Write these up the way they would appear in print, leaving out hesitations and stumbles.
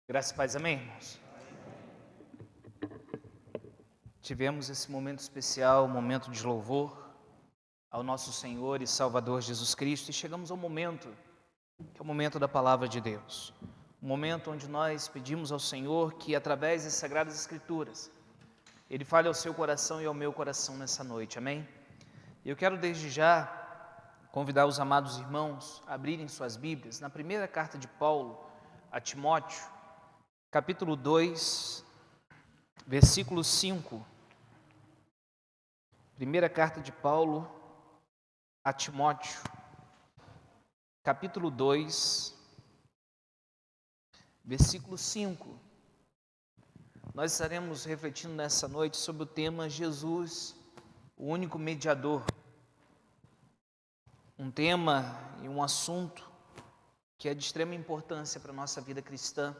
Graças e paz, amém, irmãos? Tivemos esse momento especial, um momento de louvor ao nosso Senhor e Salvador Jesus Cristo, e chegamos ao momento, que é o momento da Palavra de Deus. Um momento onde nós pedimos ao Senhor que, através das Sagradas Escrituras, Ele fale ao seu coração e ao meu coração nessa noite, amém? E eu quero desde já convidar os amados irmãos a abrirem suas Bíblias na primeira carta de Paulo a Timóteo, capítulo 2, versículo 5. Primeira carta de Paulo a Timóteo, capítulo 2, versículo 5. Nós estaremos refletindo nessa noite sobre o tema Jesus, o único mediador. Um tema e um assunto que é de extrema importância para a nossa vida cristã.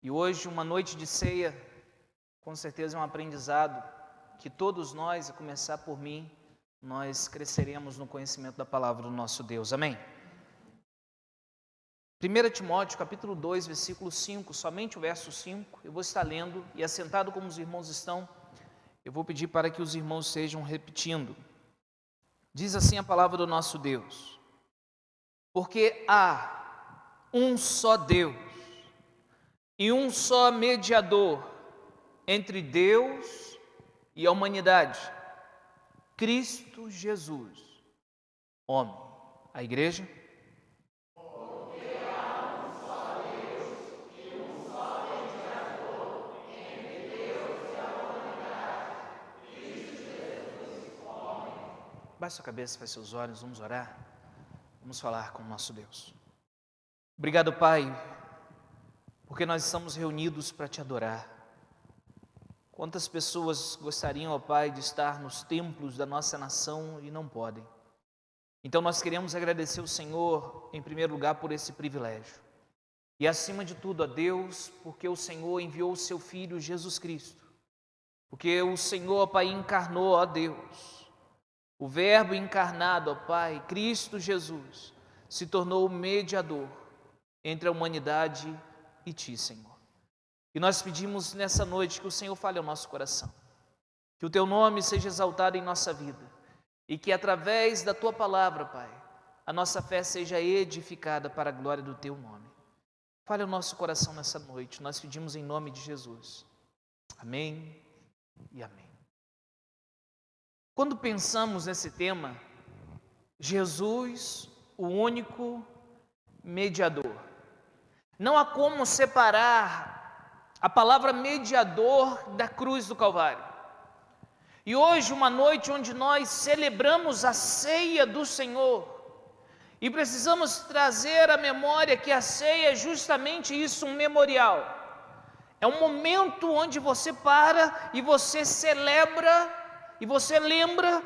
E hoje, uma noite de ceia, com certeza é um aprendizado que todos nós, a começar por mim, nós cresceremos no conhecimento da palavra do nosso Deus. Amém? 1 Timóteo, capítulo 2, versículo 5, somente o verso 5, eu vou estar lendo, e assentado como os irmãos estão, eu vou pedir para que os irmãos estejam repetindo. Diz assim a palavra do nosso Deus: porque há um só Deus e um só mediador entre Deus e a humanidade, Cristo Jesus, homem. A igreja? Porque há um só Deus e um só mediador entre Deus e a humanidade, Cristo Jesus, homem. Baixe sua cabeça, feche seus olhos, vamos orar. Vamos falar com o nosso Deus. Obrigado, Pai, porque nós estamos reunidos para Te adorar. Quantas pessoas gostariam, ó Pai, de estar nos templos da nossa nação e não podem. Então nós queremos agradecer o Senhor, em primeiro lugar, por esse privilégio. E acima de tudo, a Deus, porque o Senhor enviou o Seu Filho Jesus Cristo. Porque o Senhor, ó Pai, encarnou, ó Deus. O Verbo encarnado, ó Pai, Cristo Jesus, se tornou o mediador entre a humanidade e Ti, Senhor. E nós pedimos nessa noite que o Senhor fale ao nosso coração, que o Teu nome seja exaltado em nossa vida e que através da Tua palavra, Pai, a nossa fé seja edificada para a glória do Teu nome. Fale ao nosso coração nessa noite, nós pedimos em nome de Jesus. Amém e amém. Quando pensamos nesse tema, Jesus, o único mediador, não há como separar a palavra mediador da cruz do Calvário. E hoje, uma noite onde nós celebramos a ceia do Senhor, e precisamos trazer à memória que a ceia é justamente isso, um memorial. É um momento onde você para e você celebra e você lembra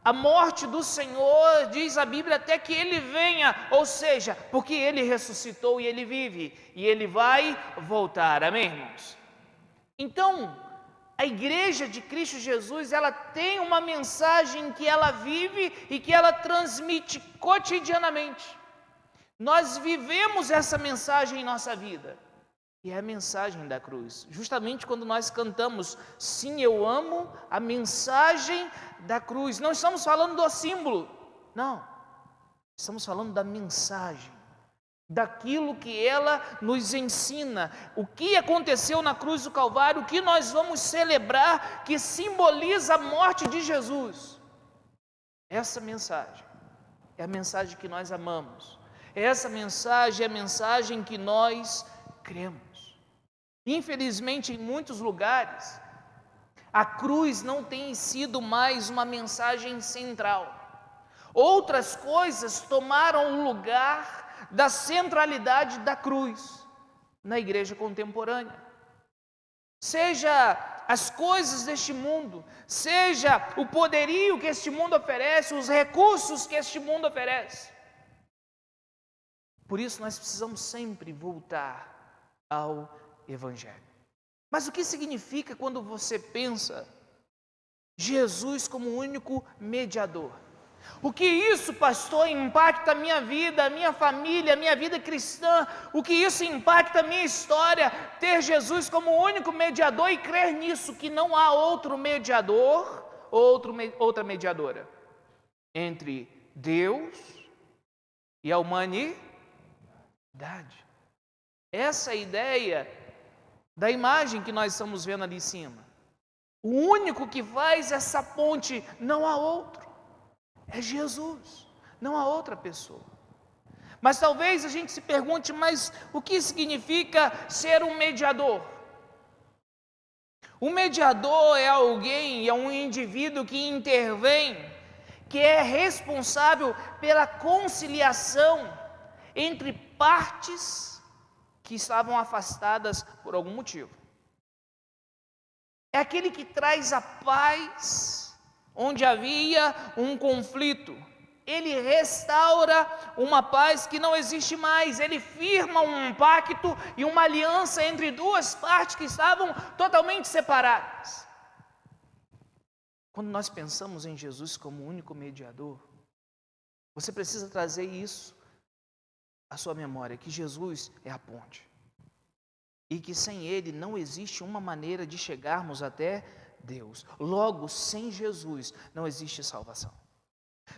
a morte do Senhor, diz a Bíblia, até que Ele venha, ou seja, porque Ele ressuscitou e Ele vive, e Ele vai voltar, amém, irmãos? Então, a igreja de Cristo Jesus, ela tem uma mensagem que ela vive e que ela transmite cotidianamente. Nós vivemos essa mensagem em nossa vida. E é a mensagem da cruz. Justamente quando nós cantamos, sim, eu amo a mensagem da cruz. Não estamos falando do símbolo, não. Estamos falando da mensagem, daquilo que ela nos ensina. O que aconteceu na cruz do Calvário, o que nós vamos celebrar, que simboliza a morte de Jesus. Essa mensagem é a mensagem que nós amamos. Essa mensagem é a mensagem que nós cremos. Infelizmente, em muitos lugares, a cruz não tem sido mais uma mensagem central. Outras coisas tomaram o lugar da centralidade da cruz na igreja contemporânea. Seja as coisas deste mundo, seja o poderio que este mundo oferece, os recursos que este mundo oferece. Por isso nós precisamos sempre voltar ao Evangelho. Mas o que significa quando você pensa Jesus como o único mediador? O que isso, pastor, impacta a minha vida, a minha família, a minha vida cristã? O que isso impacta a minha história? Ter Jesus como o único mediador e crer nisso, que não há outro mediador, outra mediadora entre Deus e a humanidade. Essa é a ideia da imagem que nós estamos vendo ali em cima. O único que faz essa ponte, não há outro. É Jesus, não há outra pessoa. Mas talvez a gente se pergunte, mas o que significa ser um mediador? Um mediador é alguém, é um indivíduo que intervém, que é responsável pela conciliação entre partes que estavam afastadas por algum motivo. É aquele que traz a paz onde havia um conflito. Ele restaura uma paz que não existe mais. Ele firma um pacto e uma aliança entre duas partes que estavam totalmente separadas. Quando nós pensamos em Jesus como único mediador, você precisa trazer isso à sua memória, que Jesus é a ponte. E que sem Ele não existe uma maneira de chegarmos até Deus. Logo, sem Jesus não existe salvação.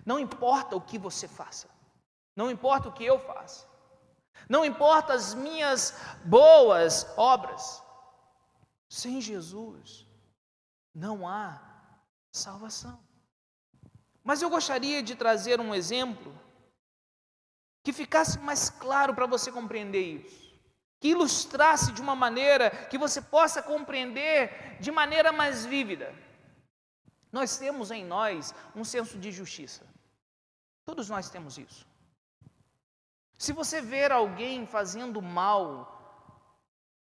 Não importa o que você faça, não importa o que eu faça, não importa as minhas boas obras, sem Jesus não há salvação. Mas eu gostaria de trazer um exemplo que ficasse mais claro para você compreender isso, que ilustrasse de uma maneira que você possa compreender de maneira mais vívida. Nós temos em nós um senso de justiça. Todos nós temos isso. Se você ver alguém fazendo mal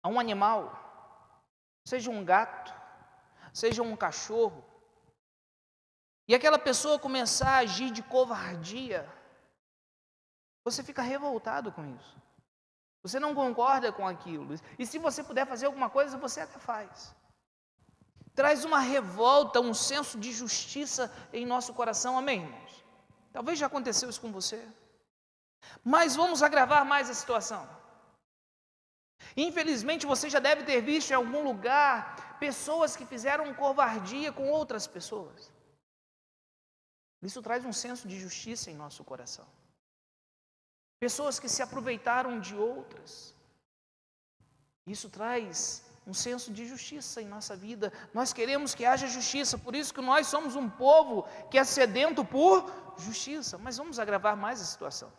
a um animal, seja um gato, seja um cachorro, e aquela pessoa começar a agir de covardia, você fica revoltado com isso. Você não concorda com aquilo. E se você puder fazer alguma coisa, você até faz. Traz uma revolta, um senso de justiça em nosso coração, amém, irmãos? Talvez já aconteceu isso com você. Mas vamos agravar mais a situação. Infelizmente, você já deve ter visto em algum lugar pessoas que fizeram covardia com outras pessoas. Isso traz um senso de justiça em nosso coração. Pessoas que se aproveitaram de outras. Isso traz um senso de justiça em nossa vida. Nós queremos que haja justiça, por isso que nós somos um povo que é sedento por justiça. Mas vamos agravar mais a situação.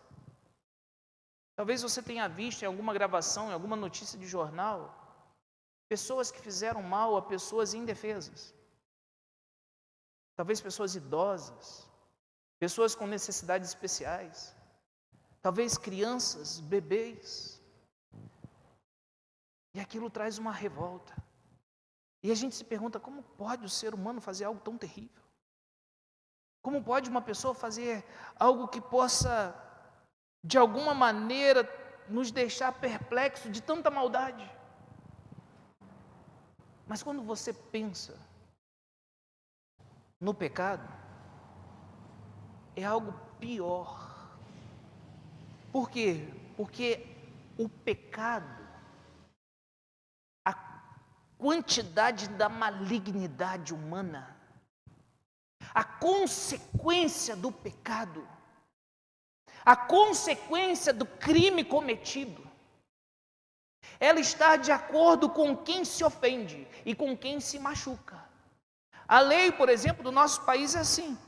Talvez você tenha visto em alguma gravação, em alguma notícia de jornal, pessoas que fizeram mal a pessoas indefesas. Talvez pessoas idosas, pessoas com necessidades especiais, talvez crianças, bebês. E aquilo traz uma revolta. E a gente se pergunta, como pode o ser humano fazer algo tão terrível? Como pode uma pessoa fazer algo que possa, de alguma maneira, nos deixar perplexos de tanta maldade? Mas quando você pensa no pecado, é algo pior. Por quê? Porque o pecado, a quantidade da malignidade humana, a consequência do pecado, a consequência do crime cometido, ela está de acordo com quem se ofende e com quem se machuca. A lei, por exemplo, do nosso país é assim.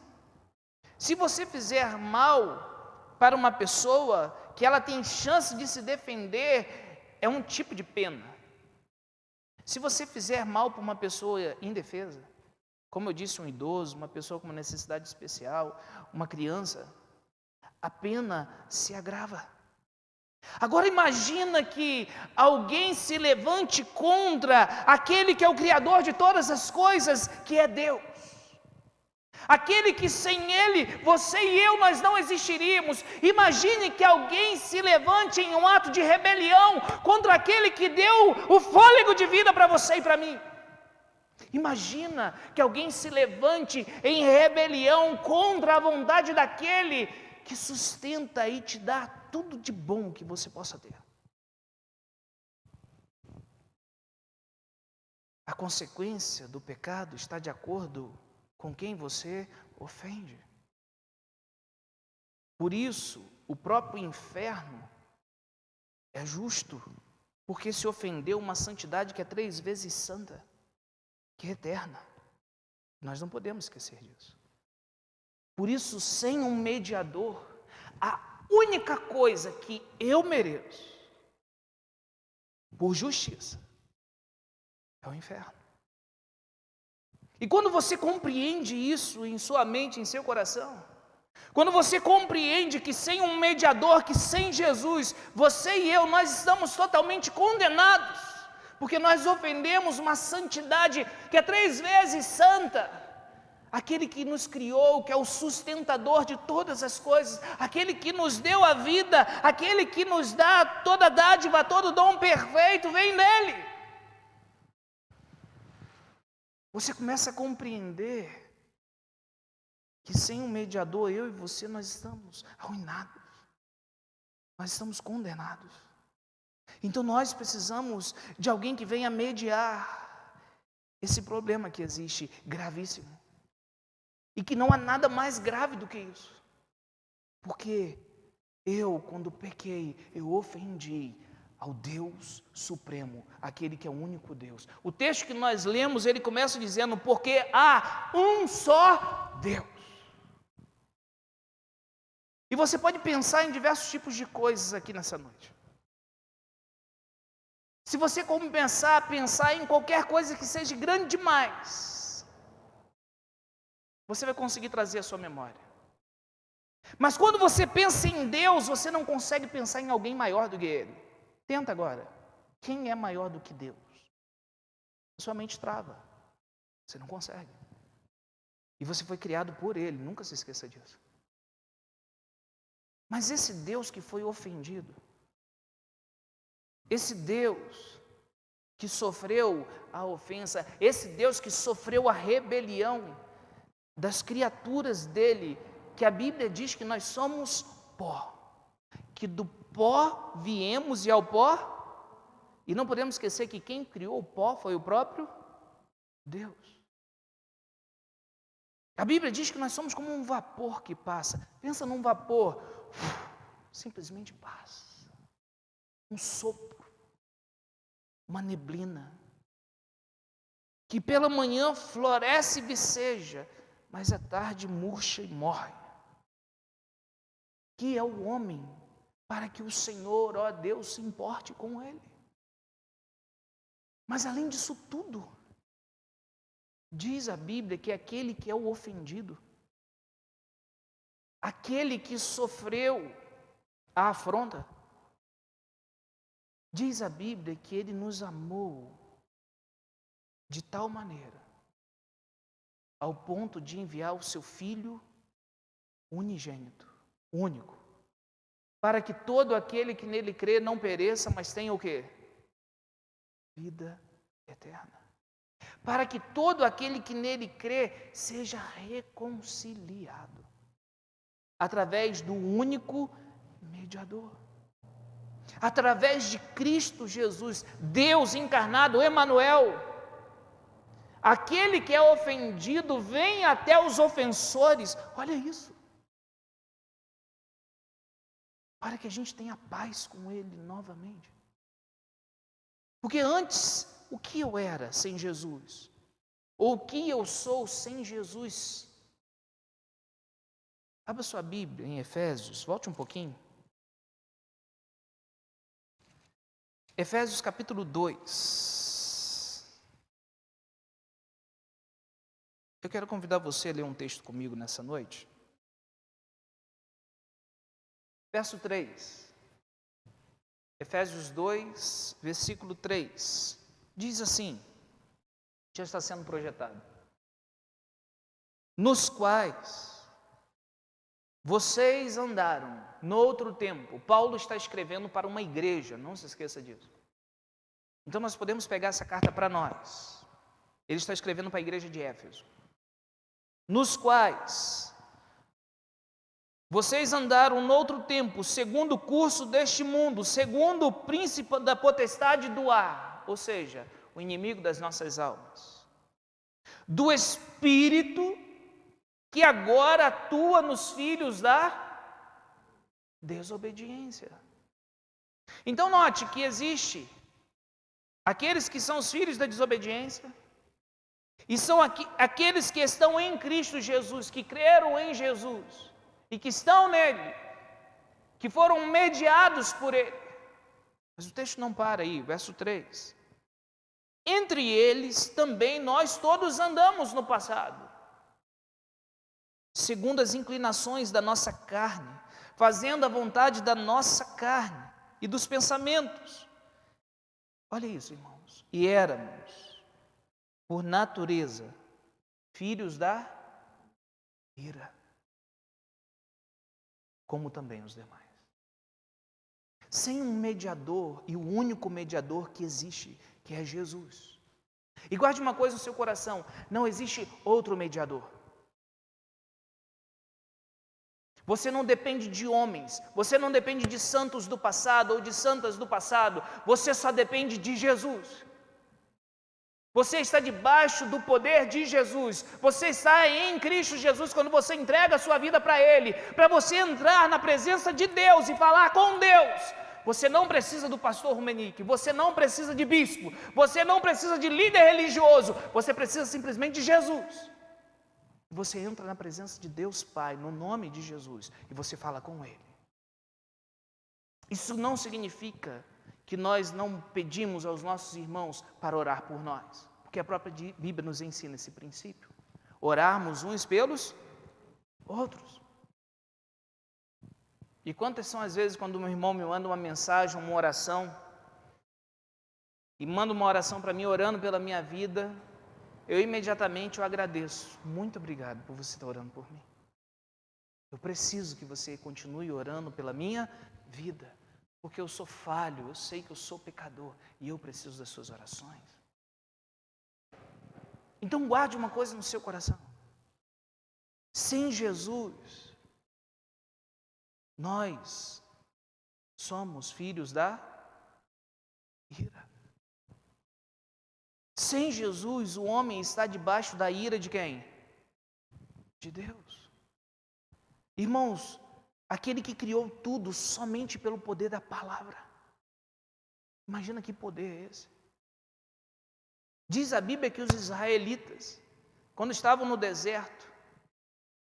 Se você fizer mal para uma pessoa que ela tem chance de se defender, é um tipo de pena. Se você fizer mal para uma pessoa indefesa, como eu disse, um idoso, uma pessoa com uma necessidade especial, uma criança, a pena se agrava. Agora imagina que alguém se levante contra aquele que é o Criador de todas as coisas, que é Deus. Aquele que sem Ele, você e eu, nós não existiríamos. Imagine que alguém se levante em um ato de rebelião contra aquele que deu o fôlego de vida para você e para mim. Imagina que alguém se levante em rebelião contra a vontade daquele que sustenta e te dá tudo de bom que você possa ter. A consequência do pecado está de acordo com quem você ofende. Por isso, o próprio inferno é justo, porque se ofendeu uma santidade que é 3 vezes santa, que é eterna. Nós não podemos esquecer disso. Por isso, sem um mediador, a única coisa que eu mereço, por justiça, é o inferno. E quando você compreende isso em sua mente, em seu coração, quando você compreende que sem um mediador, que sem Jesus, você e eu, nós estamos totalmente condenados, porque nós ofendemos uma santidade que é 3 vezes santa, aquele que nos criou, que é o sustentador de todas as coisas, aquele que nos deu a vida, aquele que nos dá toda dádiva, todo dom perfeito, vem dele. Você começa a compreender que sem um mediador, eu e você, nós estamos arruinados, nós estamos condenados. Então nós precisamos de alguém que venha mediar esse problema que existe, gravíssimo. E que não há nada mais grave do que isso. Porque eu, quando pequei, eu ofendi ao Deus Supremo, aquele que é o único Deus. O texto que nós lemos, ele começa dizendo, porque há um só Deus. E você pode pensar em diversos tipos de coisas aqui nessa noite. Se você pensar em qualquer coisa que seja grande demais, você vai conseguir trazer a sua memória. Mas quando você pensa em Deus, você não consegue pensar em alguém maior do que Ele. Tenta agora. Quem é maior do que Deus? A sua mente trava. Você não consegue. E você foi criado por Ele, nunca se esqueça disso. Mas esse Deus que foi ofendido, esse Deus que sofreu a ofensa, esse Deus que sofreu a rebelião das criaturas dele, que a Bíblia diz que nós somos pó, que do pó viemos e ao pó, e não podemos esquecer que quem criou o pó foi o próprio Deus. A Bíblia diz que nós somos como um vapor que passa. Pensa num vapor, simplesmente passa. Um sopro, uma neblina, que pela manhã floresce e viceja, mas à tarde murcha e morre. Que é o homem para que o Senhor, ó Deus, se importe com ele. Mas além disso tudo, diz a Bíblia que aquele que é o ofendido, aquele que sofreu a afronta, diz a Bíblia que ele nos amou de tal maneira, ao ponto de enviar o seu Filho unigênito, único, para que todo aquele que nele crê não pereça, mas tenha o quê? Vida eterna. Para que todo aquele que nele crê seja reconciliado através do único mediador. Através de Cristo Jesus, Deus encarnado, Emanuel. Aquele que é ofendido vem até os ofensores. Olha isso. Para que a gente tenha paz com Ele novamente. Porque antes, o que eu era sem Jesus? Ou o que eu sou sem Jesus? Abra sua Bíblia em Efésios, volte um pouquinho. Efésios capítulo 2. Eu quero convidar você a ler um texto comigo nessa noite. Verso 3. Efésios 2, versículo 3. Diz assim, já está sendo projetado. Nos quais vocês andaram no outro tempo. Paulo está escrevendo para uma igreja, não se esqueça disso. Então nós podemos pegar essa carta para nós. Ele está escrevendo para a igreja de Éfeso, nos quais vocês andaram noutro tempo, segundo o curso deste mundo, segundo o príncipe da potestade do ar, ou seja, o inimigo das nossas almas, do espírito que agora atua nos filhos da desobediência. Então note que existe aqueles que são os filhos da desobediência, e são aqueles que estão em Cristo Jesus, que creram em Jesus, e que estão nele, que foram mediados por ele. Mas o texto não para aí, verso 3. Entre eles também nós todos andamos no passado, segundo as inclinações da nossa carne, fazendo a vontade da nossa carne e dos pensamentos. Olha isso, irmãos. E éramos, por natureza, filhos da ira, como também os demais. Sem um mediador, e o único mediador que existe, que é Jesus. E guarde uma coisa no seu coração: não existe outro mediador. Você não depende de homens, você não depende de santos do passado ou de santas do passado, você só depende de Jesus. Você está debaixo do poder de Jesus, você está em Cristo Jesus quando você entrega a sua vida para Ele, para você entrar na presença de Deus e falar com Deus. Você não precisa do pastor Rumenique, você não precisa de bispo, você não precisa de líder religioso, você precisa simplesmente de Jesus. Você entra na presença de Deus Pai, no nome de Jesus, e você fala com Ele. Isso não significa que nós não pedimos aos nossos irmãos para orar por nós, porque a própria Bíblia nos ensina esse princípio. Orarmos uns pelos outros. E quantas são as vezes quando meu irmão me manda uma mensagem, uma oração, e manda uma oração para mim orando pela minha vida, eu imediatamente agradeço. Muito obrigado por você estar orando por mim. Eu preciso que você continue orando pela minha vida, porque eu sou falho, eu sei que eu sou pecador e eu preciso das suas orações. Então guarde uma coisa no seu coração: sem Jesus, nós somos filhos da ira. Sem Jesus, o homem está debaixo da ira de quem? De Deus. Irmãos, aquele que criou tudo somente pelo poder da palavra. Imagina que poder é esse. Diz a Bíblia que os israelitas, quando estavam no deserto,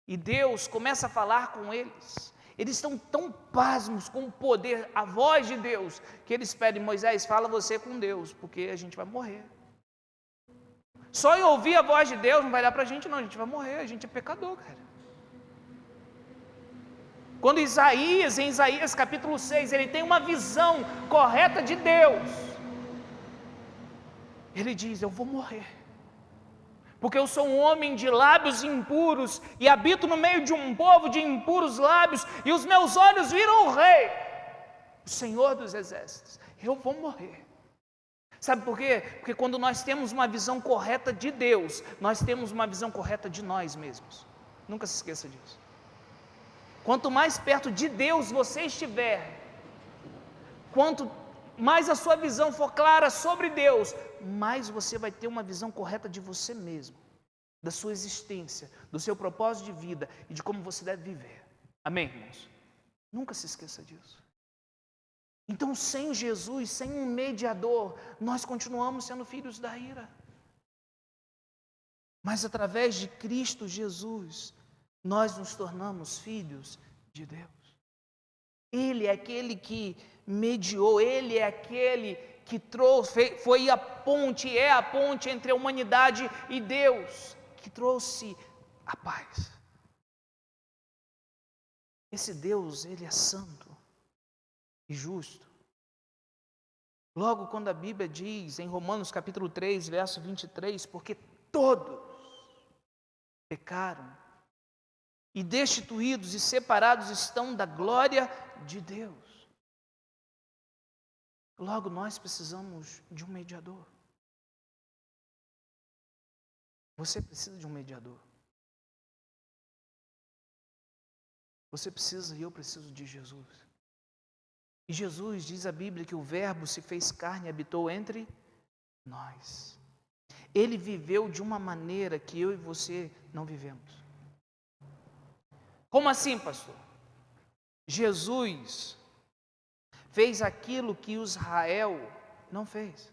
e Deus começa a falar com eles, eles estão tão pasmos com o poder, a voz de Deus, que eles pedem: Moisés, fala você com Deus, porque a gente vai morrer. Só em ouvir a voz de Deus não vai dar para a gente vai morrer, a gente é pecador, cara. Quando Isaías, em Isaías capítulo 6, ele tem uma visão correta de Deus, ele diz: eu vou morrer, porque eu sou um homem de lábios impuros, e habito no meio de um povo de impuros lábios, e os meus olhos viram o Rei, o Senhor dos Exércitos. Eu vou morrer. Sabe por quê? Porque quando nós temos uma visão correta de Deus, nós temos uma visão correta de nós mesmos. Nunca se esqueça disso. Quanto mais perto de Deus você estiver, quanto mais a sua visão for clara sobre Deus, mais você vai ter uma visão correta de você mesmo, da sua existência, do seu propósito de vida e de como você deve viver. Amém, irmãos? Nunca se esqueça disso. Então, sem Jesus, sem um mediador, nós continuamos sendo filhos da ira. Mas através de Cristo Jesus, nós nos tornamos filhos de Deus. Ele é aquele que mediou, Ele é aquele que trouxe, foi a ponte, é a ponte entre a humanidade e Deus, que trouxe a paz. Esse Deus, Ele é santo e justo. Logo, quando a Bíblia diz em Romanos capítulo 3, verso 23, porque todos pecaram e destituídos e separados estão da glória de Deus. Logo, nós precisamos de um mediador. Você precisa de um mediador. Você precisa e eu preciso de Jesus. E Jesus, diz a Bíblia, que o Verbo se fez carne e habitou entre nós. Ele viveu de uma maneira que eu e você não vivemos. Como assim, pastor? Jesus fez aquilo que Israel não fez.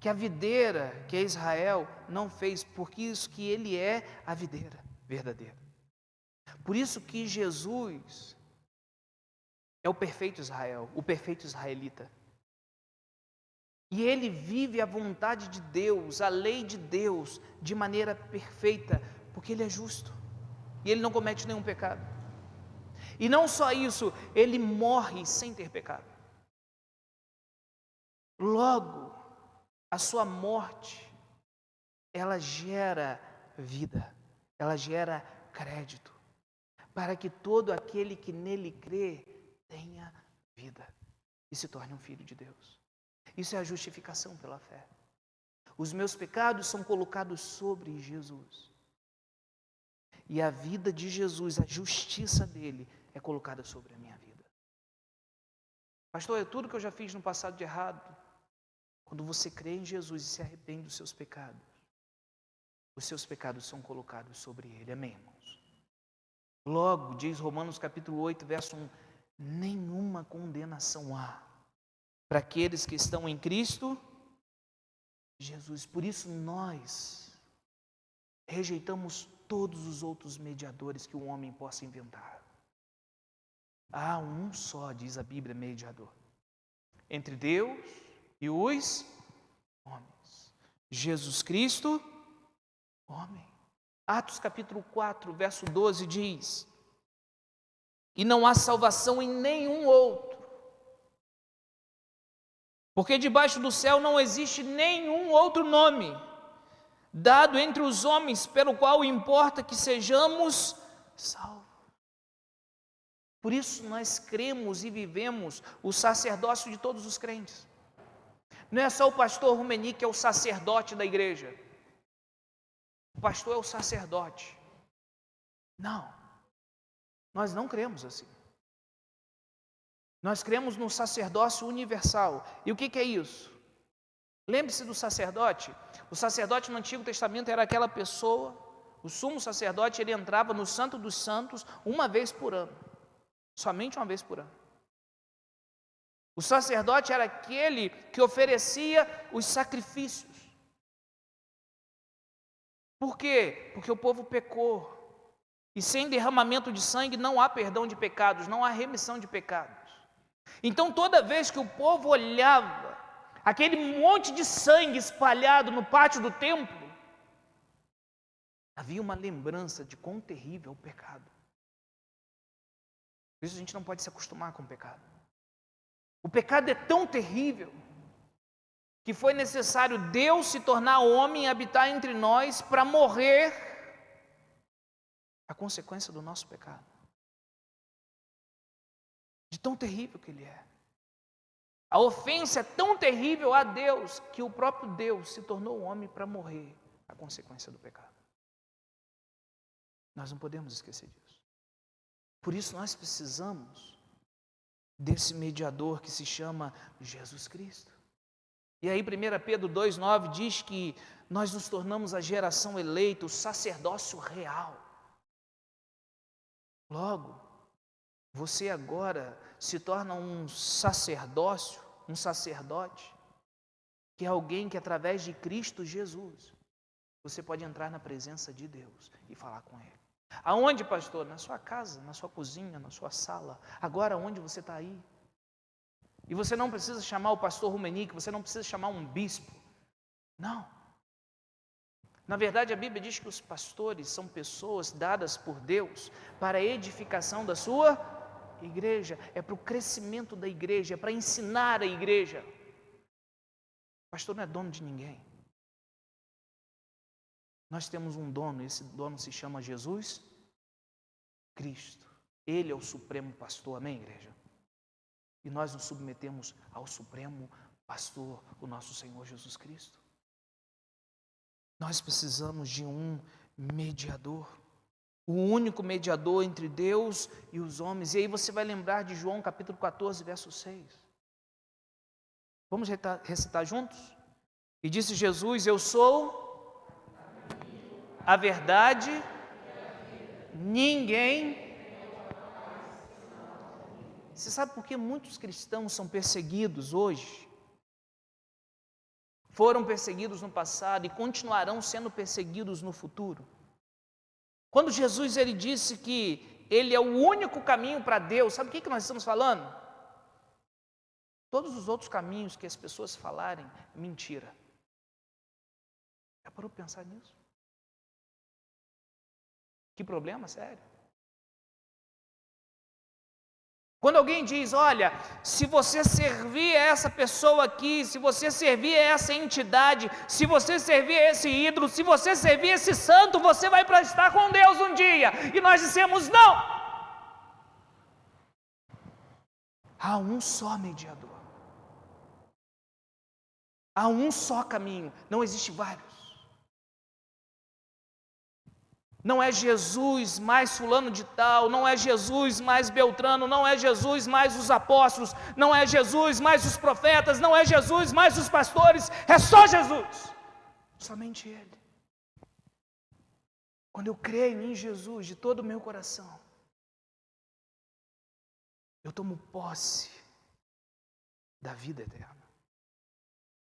Que a videira, que é Israel, não fez, porque isso que ele é a videira verdadeira. Por isso que Jesus é o perfeito Israel, o perfeito israelita. E ele vive a vontade de Deus, a lei de Deus, de maneira perfeita, porque ele é justo. E ele não comete nenhum pecado. E não só isso, ele morre sem ter pecado. Logo, a sua morte, ela gera vida, ela gera crédito, para que todo aquele que nele crê tenha vida e se torne um filho de Deus. Isso é a justificação pela fé. Os meus pecados são colocados sobre Jesus. E a vida de Jesus, a justiça dele, é colocada sobre a minha vida. Pastor, é tudo que eu já fiz no passado de errado. Quando você crê em Jesus e se arrepende dos seus pecados, os seus pecados são colocados sobre ele. Amém, irmãos? Logo, diz Romanos capítulo 8, verso 1, nenhuma condenação há para aqueles que estão em Cristo Jesus. Por isso nós rejeitamos todos os outros mediadores que o homem possa inventar. Há um só, diz a Bíblia, mediador entre Deus e os homens. Jesus Cristo, homem. Atos capítulo 4, verso 12 diz: e não há salvação em nenhum outro, porque debaixo do céu não existe nenhum outro nome dado entre os homens pelo qual importa que sejamos salvos. Por isso nós cremos e vivemos o sacerdócio de todos os crentes. Não é só o pastor Rumeni que é o sacerdote da igreja. O pastor é o sacerdote. Não, nós não cremos assim. Nós cremos no sacerdócio universal. E o que é isso? Lembre-se do sacerdote. O sacerdote no Antigo Testamento era aquela pessoa, o sumo sacerdote, ele entrava no Santo dos Santos uma vez por ano. Somente uma vez por ano. O sacerdote era aquele que oferecia os sacrifícios. Por quê? Porque o povo pecou. E sem derramamento de sangue não há perdão de pecados, não há remissão de pecados. Então toda vez que o povo olhava aquele monte de sangue espalhado no pátio do templo, havia uma lembrança de quão terrível é o pecado. Por isso a gente não pode se acostumar com o pecado. O pecado é tão terrível que foi necessário Deus se tornar homem e habitar entre nós para morrer a consequência do nosso pecado. De tão terrível que ele é. A ofensa é tão terrível a Deus que o próprio Deus se tornou homem para morrer a consequência do pecado. Nós não podemos esquecer disso. Por isso nós precisamos desse mediador que se chama Jesus Cristo. E aí 1 Pedro 2,9 diz que nós nos tornamos a geração eleita, o sacerdócio real. Logo, você agora se torna um sacerdócio, um sacerdote, que é alguém que através de Cristo Jesus, você pode entrar na presença de Deus e falar com Ele. Aonde, pastor? Na sua casa, na sua cozinha, na sua sala. Agora, onde você está aí? E você não precisa chamar o pastor Rumenique, você não precisa chamar um bispo. Não. Na verdade, a Bíblia diz que os pastores são pessoas dadas por Deus para a edificação da sua igreja. É para o crescimento da igreja, é para ensinar a igreja. O pastor não é dono de ninguém. Nós temos um dono, esse dono se chama Jesus Cristo. Ele é o supremo pastor, amém, igreja? E nós nos submetemos ao supremo pastor, o nosso Senhor Jesus Cristo. Nós precisamos de um mediador, o único mediador entre Deus e os homens. E aí você vai lembrar de João capítulo 14, verso 6. Vamos recitar juntos? E disse Jesus: eu sou a verdade, ninguém... Você sabe por que muitos cristãos são perseguidos hoje? Foram perseguidos no passado e continuarão sendo perseguidos no futuro. Quando Jesus ele disse que Ele é o único caminho para Deus, sabe o que nós estamos falando? Todos os outros caminhos que as pessoas falarem, mentira. Já parou para pensar nisso? Que problema sério. Quando alguém diz, olha, se você servir a essa pessoa aqui, se você servir a essa entidade, se você servir a esse ídolo, se você servir a esse santo, você vai para estar com Deus um dia. E nós dissemos, não! Há um só mediador. Há um só caminho, não existe vários. Não é Jesus mais fulano de tal, não é Jesus mais Beltrano, não é Jesus mais os apóstolos, não é Jesus mais os profetas, não é Jesus mais os pastores, é só Jesus, somente Ele. Quando eu creio em Jesus de todo o meu coração, eu tomo posse da vida eterna.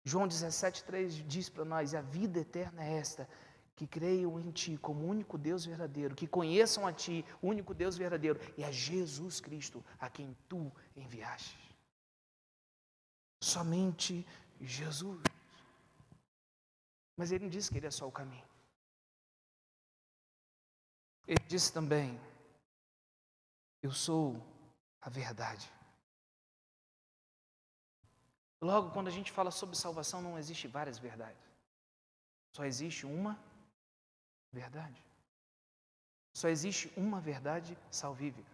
João 17,3 diz para nós, a vida eterna é esta, que creiam em Ti como único Deus verdadeiro, que conheçam a Ti, o único Deus verdadeiro, e a Jesus Cristo, a quem Tu enviaste. Somente Jesus. Mas Ele não disse que Ele é só o caminho. Ele disse também, eu sou a verdade. Logo, quando a gente fala sobre salvação, não existe várias verdades. Só existe uma verdade. Só existe uma verdade salvífica.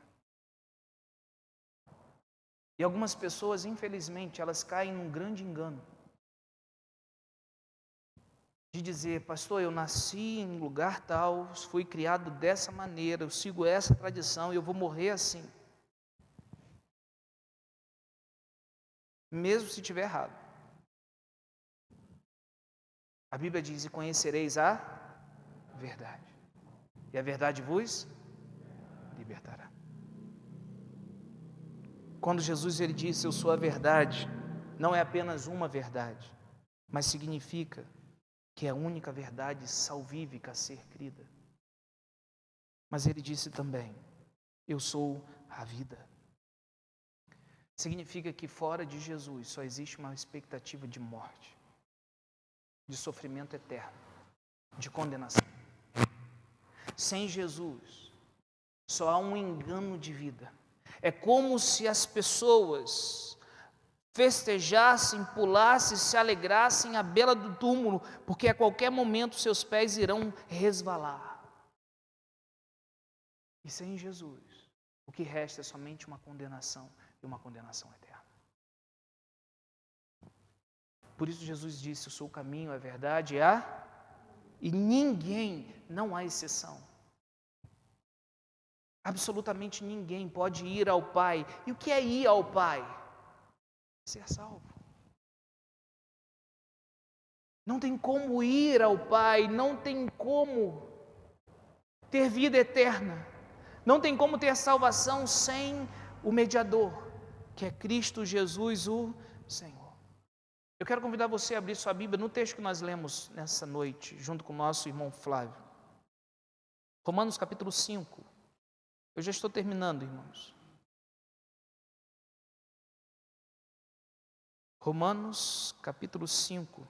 E algumas pessoas, infelizmente, elas caem num grande engano. De dizer, pastor, eu nasci em lugar tal, fui criado dessa maneira, eu sigo essa tradição e eu vou morrer assim. Mesmo se estiver errado. A Bíblia diz, e conhecereis a verdade. E a verdade vos libertará. Quando Jesus ele disse, eu sou a verdade, não é apenas uma verdade, mas significa que é a única verdade salvífica a ser crida. Mas ele disse também, eu sou a vida. Significa que fora de Jesus só existe uma expectativa de morte, de sofrimento eterno, de condenação. Sem Jesus, só há um engano de vida. É como se as pessoas festejassem, pulassem, se alegrassem à beira do túmulo, porque a qualquer momento seus pés irão resvalar. E sem Jesus, o que resta é somente uma condenação, e uma condenação eterna. Por isso Jesus disse, eu sou o caminho, a verdade, e ninguém, não há exceção. Absolutamente ninguém pode ir ao Pai. E o que é ir ao Pai? Ser salvo. Não tem como ir ao Pai, não tem como ter vida eterna, não tem como ter salvação sem o mediador, que é Cristo Jesus, o Senhor. Eu quero convidar você a abrir sua Bíblia no texto que nós lemos nessa noite, junto com o nosso irmão Flávio. Romanos capítulo 5. Eu já estou terminando, irmãos. Romanos capítulo 5.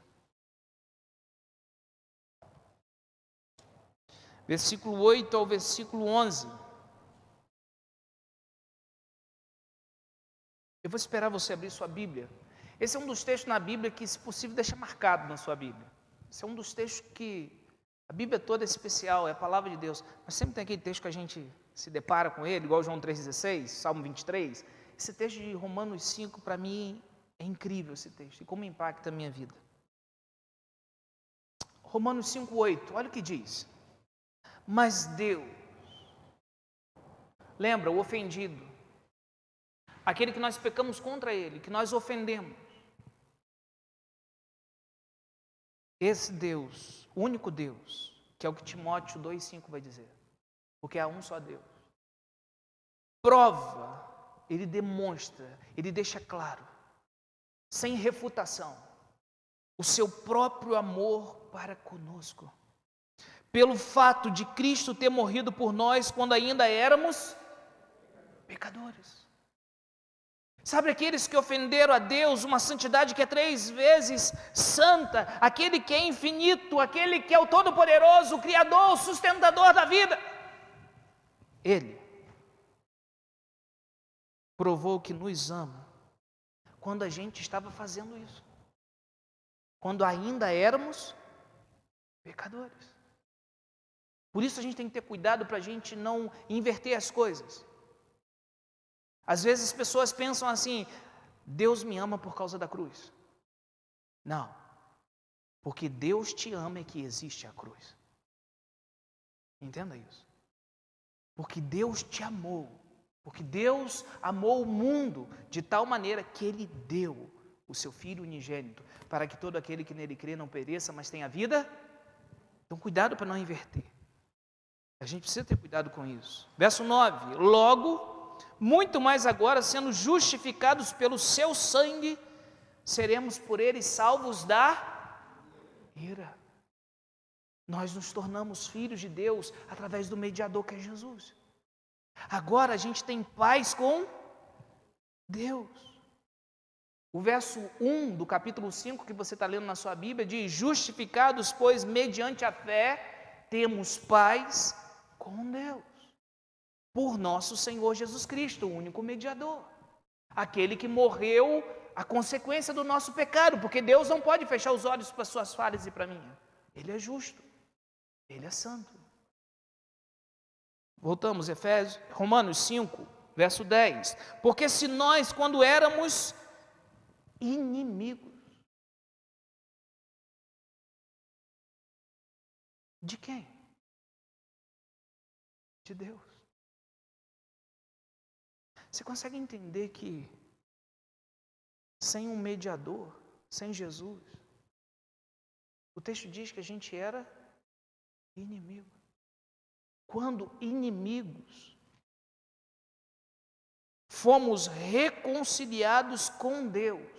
Versículo 8 ao versículo 11. Eu vou esperar você abrir sua Bíblia. Esse é um dos textos na Bíblia que, se possível, deixa marcado na sua Bíblia. Esse é um dos textos que a Bíblia toda é especial, é a palavra de Deus. Mas sempre tem aquele texto que a gente se depara com ele, igual João 3,16, Salmo 23. Esse texto de Romanos 5, para mim, é incrível esse texto. E como impacta a minha vida. Romanos 5,8, olha o que diz. Mas Deus, lembra, o ofendido, aquele que nós pecamos contra ele, que nós ofendemos. Esse Deus, o único Deus, que é o que Timóteo 2,5 vai dizer, porque há um só Deus, prova, ele demonstra, ele deixa claro, sem refutação, o seu próprio amor para conosco, pelo fato de Cristo ter morrido por nós quando ainda éramos pecadores. Sabe aqueles que ofenderam a Deus, uma santidade que é 3 vezes santa, aquele que é infinito, aquele que é o Todo-Poderoso, o Criador, o sustentador da vida. Ele provou que nos ama quando a gente estava fazendo isso, quando ainda éramos pecadores. Por isso a gente tem que ter cuidado para a gente não inverter as coisas. Às vezes as pessoas pensam assim, Deus me ama por causa da cruz. Não, porque Deus te ama é que existe a cruz. Entenda isso. Porque Deus te amou, porque Deus amou o mundo de tal maneira que Ele deu o seu Filho unigênito, para que todo aquele que nele crê não pereça, mas tenha vida. Então cuidado para não inverter. A gente precisa ter cuidado com isso. Verso 9, logo, muito mais agora, sendo justificados pelo seu sangue, seremos por ele salvos da ira. Nós nos tornamos filhos de Deus através do mediador que é Jesus. Agora a gente tem paz com Deus. O verso 1 do capítulo 5 que você está lendo na sua Bíblia diz: justificados, pois, mediante a fé, temos paz com Deus, por nosso Senhor Jesus Cristo, o único mediador, aquele que morreu a consequência do nosso pecado, porque Deus não pode fechar os olhos para as suas falhas e para a minha. Ele é justo, Ele é santo. Voltamos, Romanos 5, verso 10. Porque se nós, quando éramos inimigos, de quem? De Deus. Você consegue entender que sem um mediador, sem Jesus, o texto diz que a gente era inimigo. Quando inimigos, fomos reconciliados com Deus.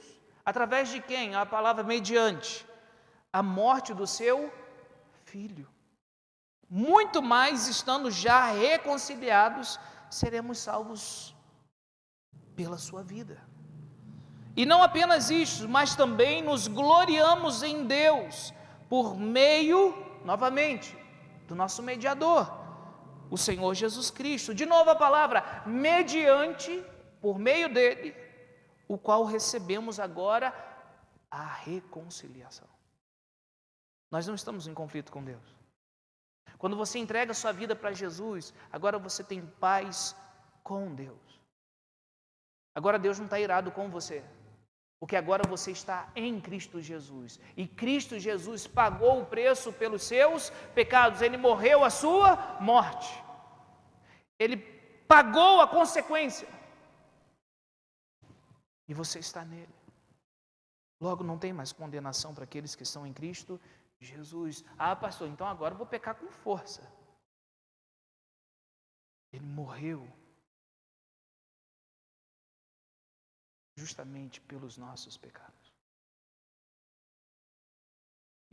Através de quem? A palavra mediante. A morte do seu Filho. Muito mais, estando já reconciliados, seremos salvos pela sua vida. E não apenas isso, mas também nos gloriamos em Deus, por meio, novamente, do nosso mediador, o Senhor Jesus Cristo. De novo a palavra, mediante, por meio dele, o qual recebemos agora a reconciliação. Nós não estamos em conflito com Deus. Quando você entrega a sua vida para Jesus, agora você tem paz com Deus. Agora Deus não está irado com você, porque agora você está em Cristo Jesus. E Cristo Jesus pagou o preço pelos seus pecados. Ele morreu a sua morte. Ele pagou a consequência. E você está nele. Logo não tem mais condenação para aqueles que estão em Cristo Jesus. Ah, pastor, então agora eu vou pecar com força. Ele morreu justamente pelos nossos pecados.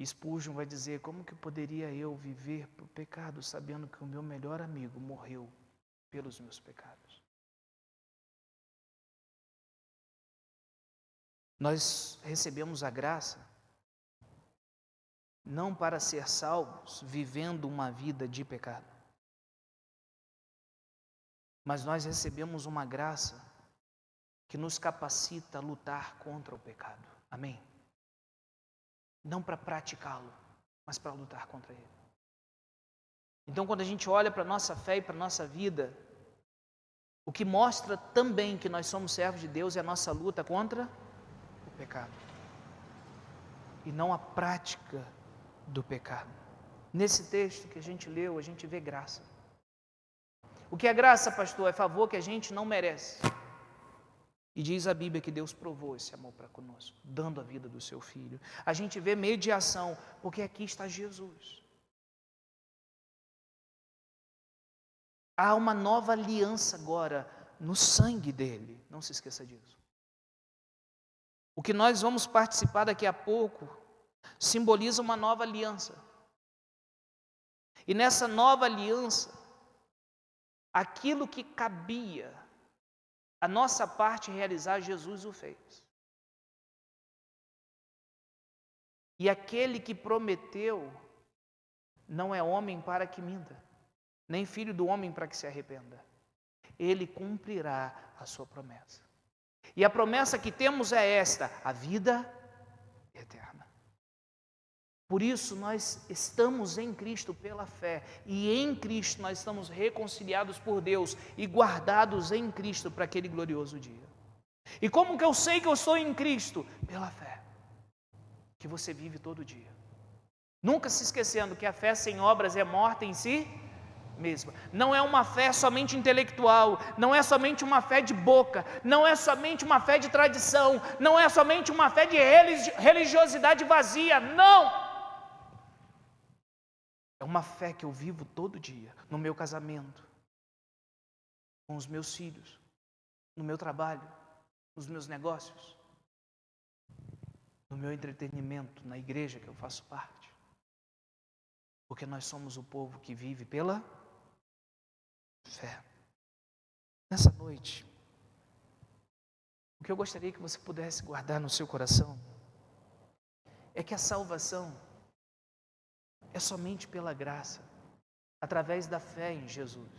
Spurgeon vai dizer: como que poderia eu viver por pecado sabendo que o meu melhor amigo morreu pelos meus pecados? Nós recebemos a graça não para ser salvos vivendo uma vida de pecado, mas nós recebemos uma graça que nos capacita a lutar contra o pecado. Amém? Não para praticá-lo, mas para lutar contra ele. Então, quando a gente olha para a nossa fé e para a nossa vida, o que mostra também que nós somos servos de Deus é a nossa luta contra o pecado. E não a prática do pecado. Nesse texto que a gente leu, a gente vê graça. O que é graça, pastor? É favor que a gente não merece. E diz a Bíblia que Deus provou esse amor para conosco, dando a vida do seu Filho. A gente vê mediação, porque aqui está Jesus. Há uma nova aliança agora no sangue dele. Não se esqueça disso. O que nós vamos participar daqui a pouco simboliza uma nova aliança. E nessa nova aliança, aquilo que cabia a nossa parte realizar, Jesus o fez. E aquele que prometeu não é homem para que minta, nem filho do homem para que se arrependa. Ele cumprirá a sua promessa. E a promessa que temos é esta: a vida eterna. Por isso nós estamos em Cristo pela fé, e em Cristo nós estamos reconciliados por Deus e guardados em Cristo para aquele glorioso dia. E como que eu sei que eu estou em Cristo? Pela fé, que você vive todo dia. Nunca se esquecendo que a fé sem obras é morta em si mesma. Não é uma fé somente intelectual, não é somente uma fé de boca, não é somente uma fé de tradição, não é somente uma fé de religiosidade vazia, não! É uma fé que eu vivo todo dia, no meu casamento, com os meus filhos, no meu trabalho, nos meus negócios, no meu entretenimento, na igreja que eu faço parte. Porque nós somos o povo que vive pela fé. Nessa noite, o que eu gostaria que você pudesse guardar no seu coração é que a salvação é somente pela graça, através da fé em Jesus.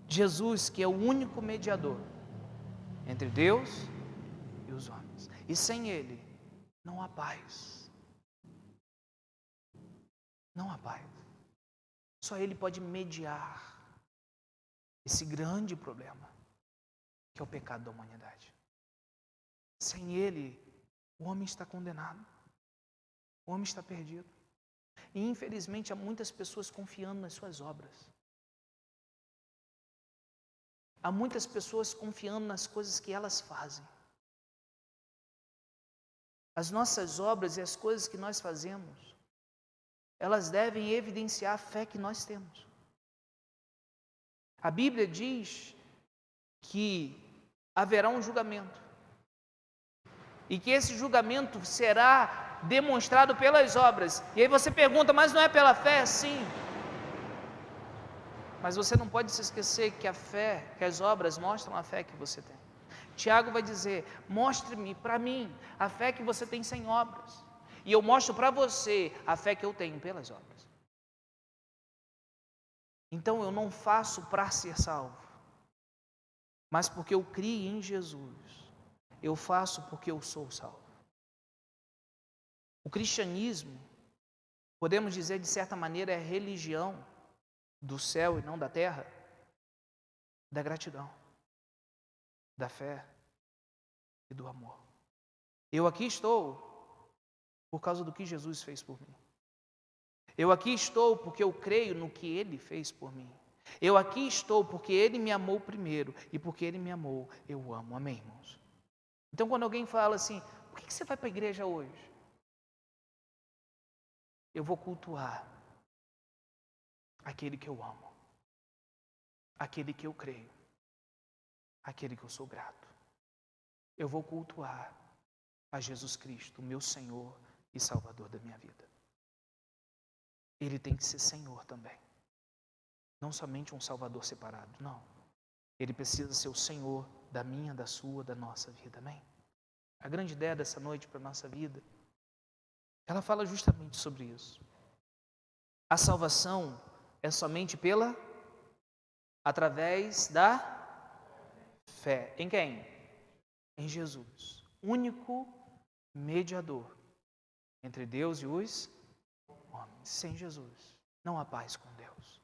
Jesus, que é o único mediador entre Deus e os homens. E sem Ele, não há paz. Não há paz. Só Ele pode mediar esse grande problema, que é o pecado da humanidade. Sem Ele, o homem está condenado. O homem está perdido. E infelizmente há muitas pessoas confiando nas suas obras. Há muitas pessoas confiando nas coisas que elas fazem. As nossas obras e as coisas que nós fazemos, elas devem evidenciar a fé que nós temos. A Bíblia diz que haverá um julgamento. E que esse julgamento será demonstrado pelas obras. E aí você pergunta, mas não é pela fé? Sim. Mas você não pode se esquecer que a fé, que as obras mostram a fé que você tem. Tiago vai dizer, mostre-me para mim a fé que você tem sem obras. E eu mostro para você a fé que eu tenho pelas obras. Então eu não faço para ser salvo, mas porque eu criei em Jesus. Eu faço porque eu sou salvo. O cristianismo, podemos dizer de certa maneira, é a religião do céu e não da terra, da gratidão, da fé e do amor. Eu aqui estou por causa do que Jesus fez por mim. Eu aqui estou porque eu creio no que Ele fez por mim. Eu aqui estou porque Ele me amou primeiro, e porque Ele me amou, eu amo. Amém, irmãos? Então, quando alguém fala assim, por que você vai para a igreja hoje? Eu vou cultuar aquele que eu amo, aquele que eu creio, aquele que eu sou grato. Eu vou cultuar a Jesus Cristo, meu Senhor e Salvador da minha vida. Ele tem que ser Senhor também, não somente um Salvador separado, não. Ele precisa ser o Senhor da minha, da sua, da nossa vida, amém? A grande ideia dessa noite para a nossa vida, ela fala justamente sobre isso. A salvação é somente através da fé. Em quem? Em Jesus, único mediador entre Deus e os homens. Sem Jesus não há paz com Deus,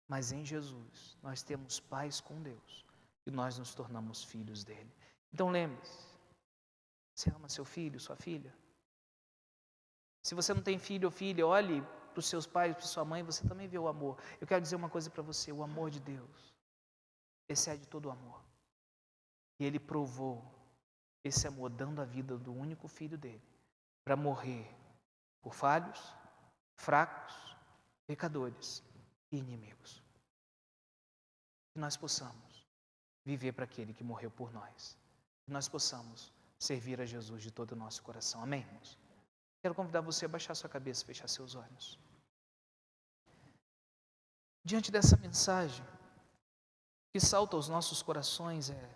mas em Jesus nós temos paz com Deus e nós nos tornamos filhos dele. Então lembre-se, você ama seu filho, sua filha? Se você não tem filho ou filha, olhe para os seus pais, para sua mãe, você também vê o amor. Eu quero dizer uma coisa para você, o amor de Deus excede todo o amor. E Ele provou esse amor dando a vida do único filho dele para morrer por falhos, fracos, pecadores e inimigos. Que nós possamos viver para aquele que morreu por nós. Que nós possamos servir a Jesus de todo o nosso coração. Amém, irmãos? Quero convidar você a baixar sua cabeça e fechar seus olhos. Diante dessa mensagem, o que salta aos nossos corações é: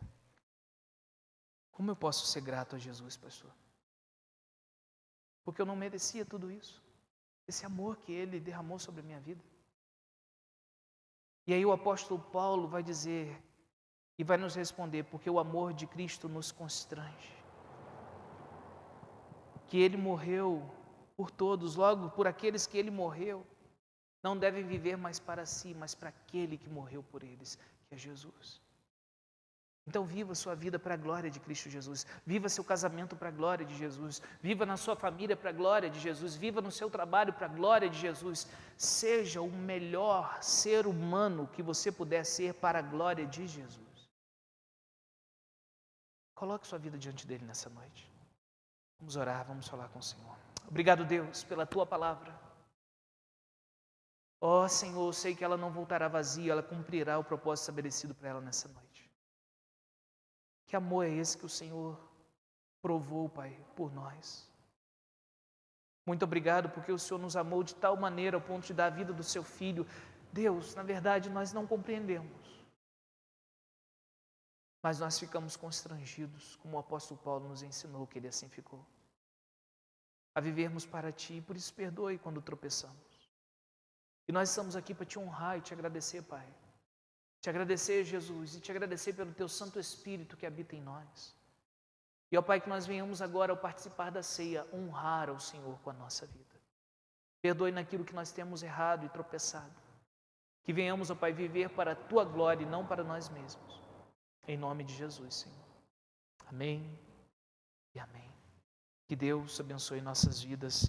como eu posso ser grato a Jesus, pastor? Porque eu não merecia tudo isso. Esse amor que Ele derramou sobre a minha vida. E aí o apóstolo Paulo vai dizer e vai nos responder: porque o amor de Cristo nos constrange. Que Ele morreu por todos, logo por aqueles que Ele morreu, não devem viver mais para si, mas para aquele que morreu por eles, que é Jesus. Então viva sua vida para a glória de Cristo Jesus, viva seu casamento para a glória de Jesus, viva na sua família para a glória de Jesus, viva no seu trabalho para a glória de Jesus, seja o melhor ser humano que você puder ser para a glória de Jesus. Coloque sua vida diante dele nessa noite. Vamos orar, vamos falar com o Senhor. Obrigado, Deus, pela Tua palavra. Ó Senhor, eu sei que ela não voltará vazia, ela cumprirá o propósito estabelecido para ela nessa noite. Que amor é esse que o Senhor provou, Pai, por nós? Muito obrigado porque o Senhor nos amou de tal maneira ao ponto de dar a vida do Seu Filho. Deus, na verdade, nós não compreendemos. Mas nós ficamos constrangidos, como o apóstolo Paulo nos ensinou que ele assim ficou. A vivermos para Ti, por isso perdoe quando tropeçamos. E nós estamos aqui para Te honrar e Te agradecer, Pai. Te agradecer, Jesus, e Te agradecer pelo Teu Santo Espírito que habita em nós. E, ó Pai, que nós venhamos agora, ao participar da ceia, honrar ao Senhor com a nossa vida. Perdoe naquilo que nós temos errado e tropeçado. Que venhamos, ó Pai, viver para a Tua glória e não para nós mesmos. Em nome de Jesus, Senhor. Amém e amém. Que Deus abençoe nossas vidas.